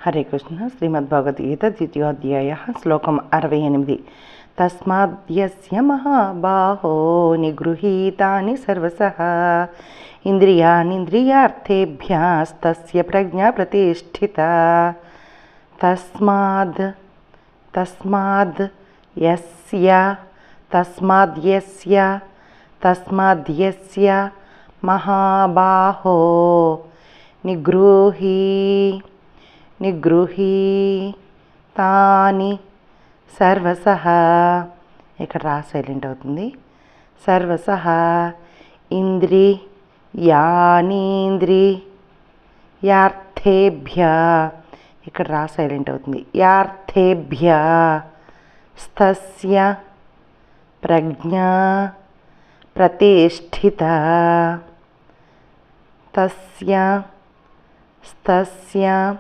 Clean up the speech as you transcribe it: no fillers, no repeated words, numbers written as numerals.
హరే కృష్ణ. శ్రీమద్భగవద్గీత ద్వితీయోధ్యాయ శ్లోకం 68. తస్మాద్యస్య మహాబాహో నిగృహీతాని సర్వసః ఇంద్రియాణీంద్రియార్థేభ్యస్తస్య ప్రజ్ఞా ప్రతిష్ఠిత. తస్మాద్యస్య మహాబాహో నిగృహీతాని సర్వసః. ఇక్కడ రా సైలెంట్ అవుతుంది. సర్వసః ఇంద్రియాణీంద్రియార్థేభ్య. ఇక్కడ రా సైలెంట్ అవుతుంది. యార్థేభ్య స్తస్య ప్రజ్ఞా ప్రతిష్ఠిత. స్తస్య